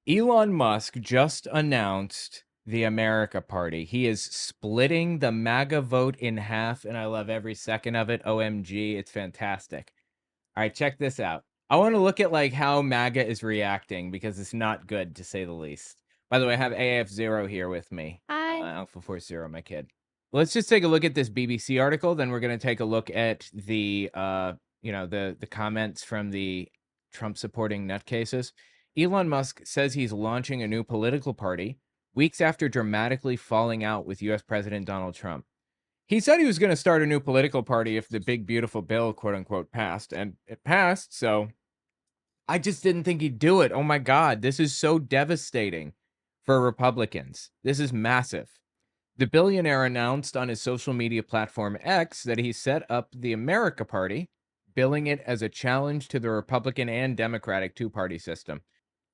Elon Musk just announced the America Party. He is splitting the MAGA vote in half, and I love every second of it. OMG, it's fantastic. All right, check this out. I want to look at like how MAGA is reacting because it's not good to say the least. By the way, I have AF0 here with me. Hi. Alpha Force Zero, my kid. Let's just take a look at this BBC article. Then we're going to take a look at the the comments from the Trump supporting nutcases. Elon Musk says he's launching a new political party weeks after dramatically falling out with US President Donald Trump. He said he was going to start a new political party if the big beautiful bill, quote unquote, passed, and it passed. So I just didn't think he'd do it. Oh my God, this is so devastating for Republicans. This is massive. The billionaire announced on his social media platform X that he set up the America Party, billing it as a challenge to the Republican and Democratic two-party system.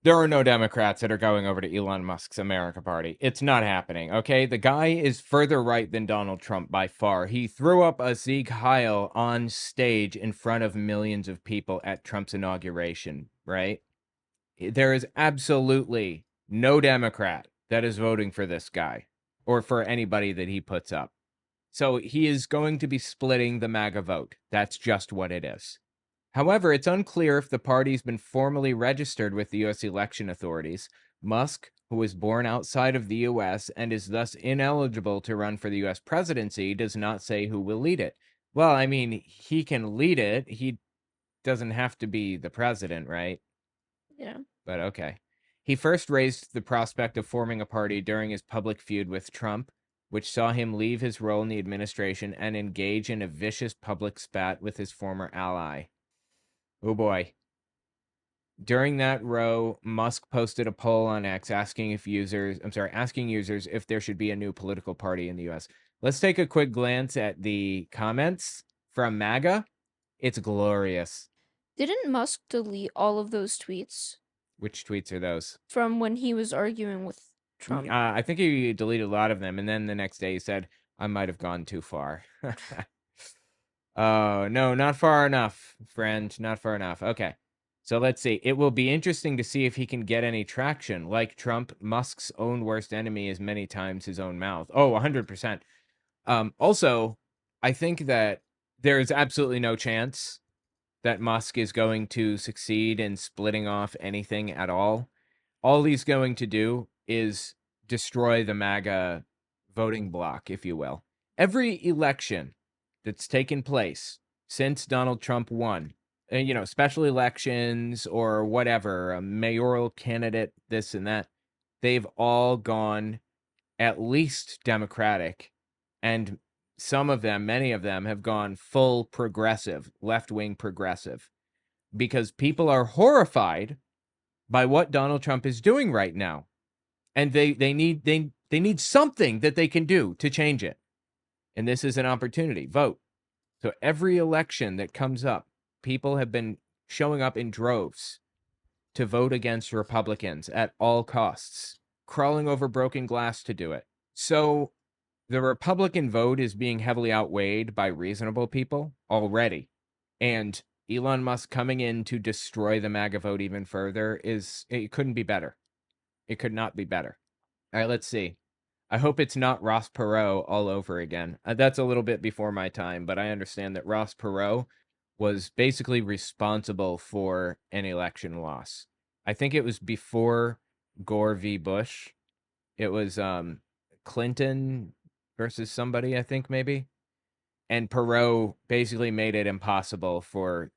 There are no Democrats that are going over to Elon Musk's America Party. It's not happening, okay? The guy is further right than Donald Trump by far. He threw up a Sieg Heil on stage in front of millions of people at Trump's inauguration, right? There is absolutely no Democrat that is voting for this guy or for anybody that he puts up. So he is going to be splitting the MAGA vote. That's just what it is. However, it's unclear if the party's been formally registered with the U.S. election authorities. Musk, who was born outside of the U.S. and is thus ineligible to run for the U.S. presidency, does not say who will lead it. Well, I mean, he can lead it. He doesn't have to be the president, right? Yeah. But okay. He first raised the prospect of forming a party during his public feud with Trump, which saw him leave his role in the administration and engage in a vicious public spat with his former ally. Oh boy. During that row, Musk posted a poll on X asking users if there should be a new political party in the US. Let's take a quick glance at the comments from MAGA. It's glorious. Didn't Musk delete all of those tweets Which tweets are those? from when he was arguing with Trump? I think he deleted a lot of them, and then the next day he said, I might have gone too far. Oh, no, not far enough, friend. Not far enough. Okay. So let's see. It will be interesting to see if he can get any traction. Like Trump, Musk's own worst enemy is many times his own mouth. Oh, 100%. Also, I think that there is absolutely no chance that Musk is going to succeed in splitting off anything at all. All he's going to do is destroy the MAGA voting bloc, if you will. Every election that's taken place since Donald Trump won, special elections or whatever, a mayoral candidate, this and that, they've all gone at least Democratic, and some of them, many of them, have gone full progressive, left-wing progressive, because people are horrified by what Donald Trump is doing right now, and they need something that they can do to change it, and this is an opportunity. Vote. So every election that comes up, people have been showing up in droves to vote against Republicans at all costs, crawling over broken glass to do it. So the Republican vote is being heavily outweighed by reasonable people already. And Elon Musk coming in to destroy the MAGA vote even further it couldn't be better. It could not be better. All right, let's see. I hope it's not Ross Perot all over again. That's a little bit before my time, but I understand that Ross Perot was basically responsible for an election loss. I think it was before Gore v. Bush. It was Clinton versus somebody, I think maybe. And Perot basically made it impossible for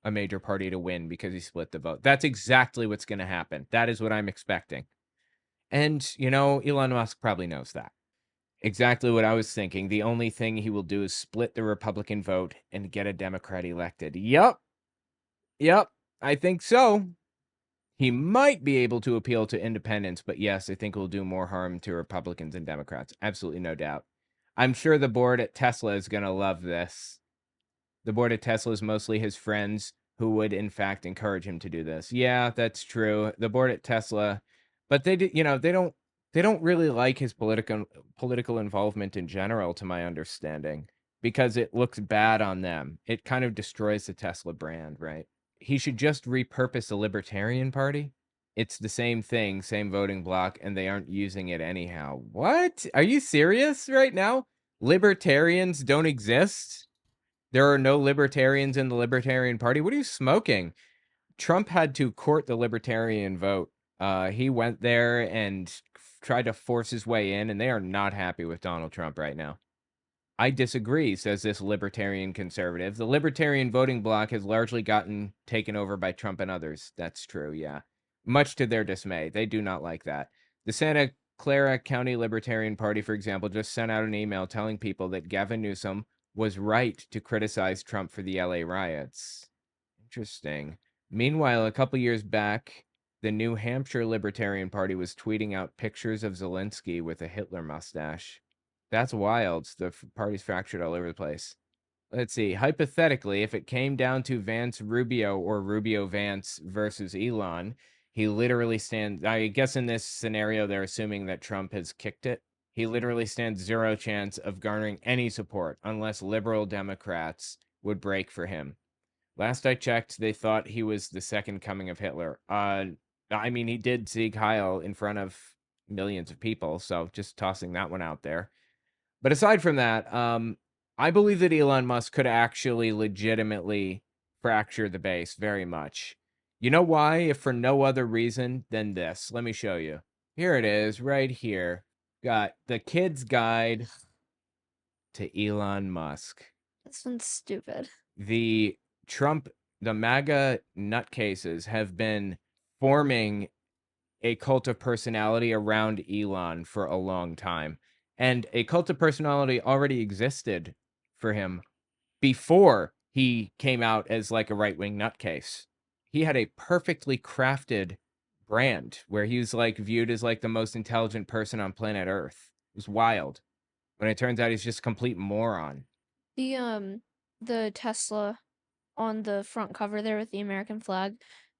a major party to win because he split the vote. That's exactly what's going to happen. That is what I'm expecting. And, Elon Musk probably knows that. Exactly what I was thinking. The only thing he will do is split the Republican vote and get a Democrat elected. Yup. I think so. He might be able to appeal to independents, but yes, I think it will do more harm to Republicans and Democrats. Absolutely no doubt. I'm sure the board at Tesla is going to love this. The board at Tesla is mostly his friends who would, in fact, encourage him to do this. Yeah, that's true. The board at Tesla, but they don't really like his political involvement in general, to my understanding, because it looks bad on them. It kind of destroys the Tesla brand, right? He should just repurpose the Libertarian Party It's the same thing, same voting block, and they aren't using it anyhow. What? Are you serious right now? Libertarians don't exist? There are no libertarians in the Libertarian Party? What are you smoking? Trump had to court the Libertarian vote. He went there and tried to force his way in, and they are not happy with Donald Trump right now. I disagree, says this libertarian conservative. The libertarian voting bloc has largely gotten taken over by Trump and others. That's true, yeah. Much to their dismay. They do not like that. The Santa Clara County Libertarian Party, for example, just sent out an email telling people that Gavin Newsom was right to criticize Trump for the LA riots. Interesting. Meanwhile, a couple years back, the New Hampshire Libertarian Party was tweeting out pictures of Zelensky with a Hitler mustache. That's wild. The party's fractured all over the place. Let's see. Hypothetically, if it came down to Vance Rubio or Rubio Vance versus Elon, he literally stands. I guess in this scenario, they're assuming that Trump has kicked it. He literally stands zero chance of garnering any support unless liberal Democrats would break for him. Last I checked, they thought he was the second coming of Hitler. I mean, he did Sieg Heil in front of millions of people, so just tossing that one out there. But aside from that, I believe that Elon Musk could actually legitimately fracture the base very much. You know why? If for no other reason than this. Let me show you. Here it is, right here. Got the kid's guide to Elon Musk. This one's stupid. The MAGA nutcases have been forming a cult of personality around Elon for a long time. And a cult of personality already existed for him before he came out as like a right-wing nutcase. He had a perfectly crafted brand where he was like viewed as like the most intelligent person on planet Earth. It was wild. When it turns out he's just a complete moron. The Tesla on the front cover there with the American flag,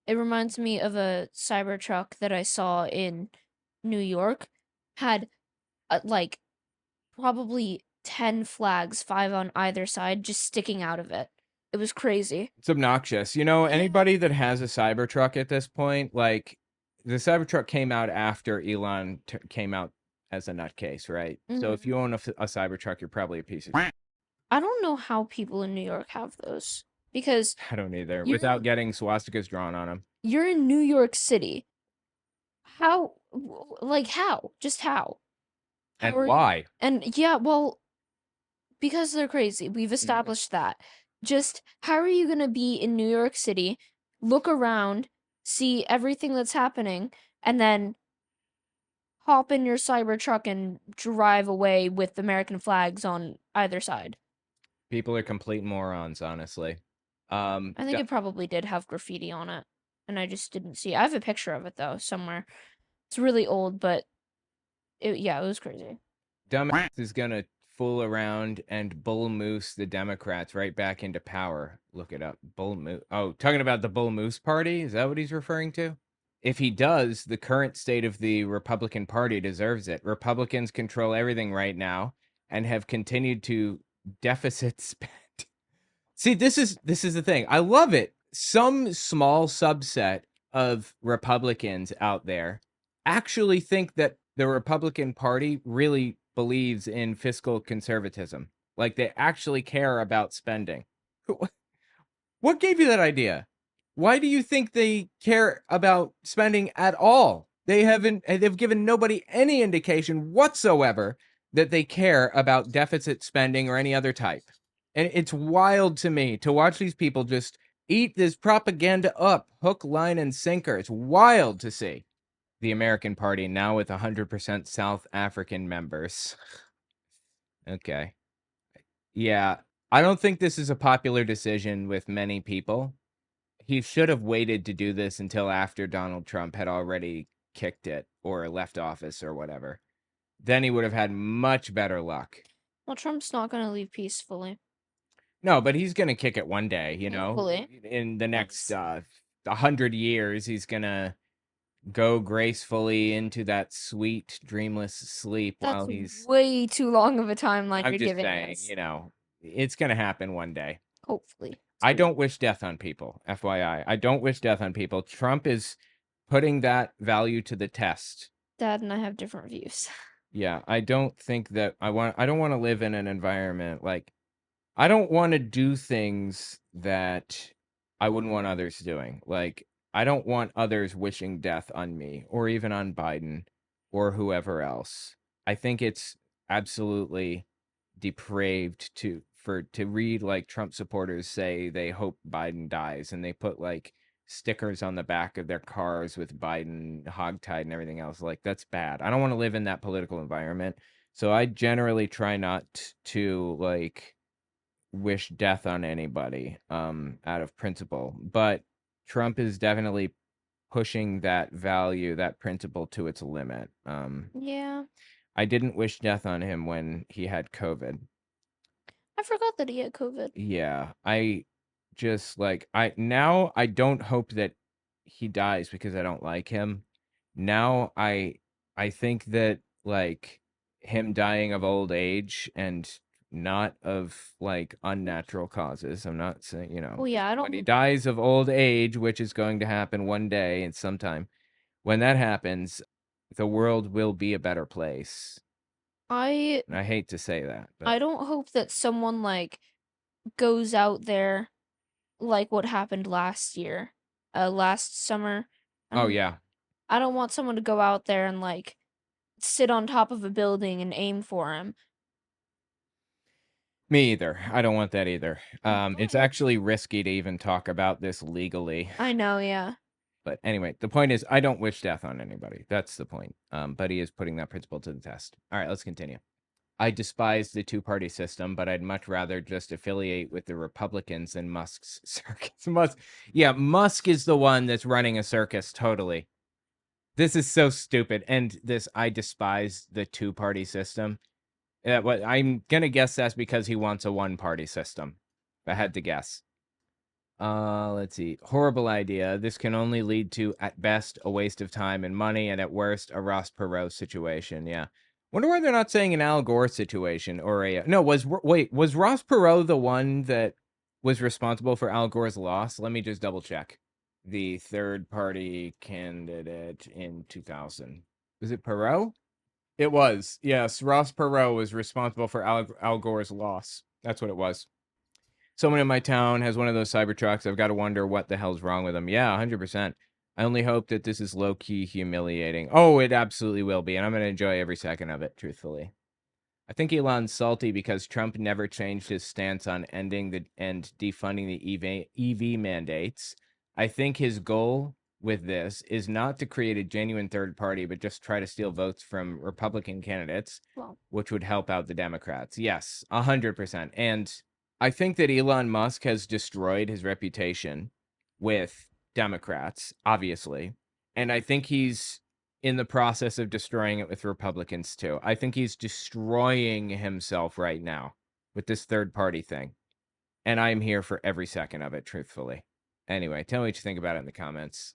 it reminds me of a Cybertruck that I saw in New York. Had like probably 10 flags, 5 on either side, just sticking out of it. It was crazy. It's obnoxious. You know, Yeah. anybody that has a Cybertruck at this point, like the Cybertruck came out after Elon came out as a nutcase, right? So if Mhm. you own a Cybertruck, you're probably a piece of. I don't know how people in New York have those because I don't either. you're Without getting swastikas drawn on them. you're in New York City. How like how? Just how? And How are you? why? And yeah, well, because they're crazy. We've established that. Just how are you going to be in New York City, look around, see everything that's happening, and then hop in your Cybertruck and drive away with American flags on either side? People are complete morons, honestly. I think it probably did have graffiti on it, and I just didn't see it. I have a picture of it though somewhere. It's really old, but yeah, it was crazy. Dumbass is gonna fool around and bull moose the Democrats right back into power. Look it up. Bull moose. Oh, talking about the bull moose party? Is that what he's referring to? If he does, the current state of the Republican Party deserves it. Republicans control everything right now and have continued to deficit spend. See, this is the thing. I love it. Some small subset of Republicans out there actually think that the Republican Party really believes in fiscal conservatism. Like they actually care about spending. What gave you that idea? Why do you think they care about spending at all? They've given nobody any indication whatsoever that they care about deficit spending or any other type. And it's wild to me to watch these people just eat this propaganda up, hook, line, and sinker. It's wild to see. The American Party now with 100% South African members. Okay. Yeah. I don't think this is a popular decision with many people. He should have waited to do this until after Donald Trump had already kicked it or left office or whatever. Then he would have had much better luck. Well, Trump's not going to leave peacefully. No, but he's going to kick it one day, you know. Hopefully. In the next Yes. 100 years, he's going to go gracefully into that sweet, dreamless sleep while That's he's. way too long of a timeline I'm you're just giving saying, us. you know, it's going to happen one day. Hopefully. I don't wish death on people, FYI. I don't wish death on people. Trump is putting that value to the test. Dad and I have different views. Yeah, I don't think that I don't want to live in an environment like I don't want to do things that I wouldn't want others doing. Like I don't want others wishing death on me or even on Biden or whoever else. I think it's absolutely depraved to read like Trump supporters say they hope Biden dies and they put like stickers on the back of their cars with Biden hogtied and everything else. Like that's bad. I don't want to live in that political environment. So I generally try not to like wish death on anybody out of principle. But Trump is definitely pushing that value, that principle to its limit. Yeah. I didn't wish death on him when he had COVID. I forgot that he had COVID. Yeah, I just like I don't hope that he dies because I don't like him. Now I think that like him dying of old age and not of like unnatural causes. I'm not saying, Well, yeah, I when he don't dies of old age, which is going to happen one day and sometime, when that happens, the world will be a better place. I And I hate to say that, but I don't hope that someone like goes out there like what happened last year. Last summer. I oh don't yeah, I don't want someone to go out there and like sit on top of a building and aim for him. me either. I don't want that either. It's But actually risky to even talk about this legally. I know, yeah. But anyway, the point is, I don't wish death on anybody. That's the point. But he is putting that principle to the test. All right, let's continue. I despise the two-party system, but I'd much rather just affiliate with the Republicans than Musk's circus. Musk is the one that's running a circus. Totally. This is so stupid. And this, I despise the two-party system. What I'm gonna guess that's because he wants a one-party system. I had to guess. Let's see. Horrible idea. This can only lead to, at best, a waste of time and money, and at worst, a Ross Perot situation. Yeah. Wonder why they're not saying an Al Gore situation or a no. Was Ross Perot the one that was responsible for Al Gore's loss? Let me just double check. The third party candidate in 2000. Was it Perot? It was. Yes, Ross Perot was responsible for Al Gore's loss. That's what it was. Someone in my town has one of those Cybertrucks. I've got to wonder what the hell's wrong with them. Yeah, 100%. I only hope that this is low-key humiliating. Oh, it absolutely will be, and I'm going to enjoy every second of it, truthfully. I think Elon's salty because Trump never changed his stance on ending and defunding the EV mandates. I think his goal with this is not to create a genuine third party, but just try to steal votes from Republican candidates, Well, which would help out the Democrats. Yes, 100%. And I think that Elon Musk has destroyed his reputation with Democrats, obviously. And I think he's in the process of destroying it with Republicans too. I think he's destroying himself right now with this third party thing. And I'm here for every second of it, truthfully. Anyway, tell me what you think about it in the comments.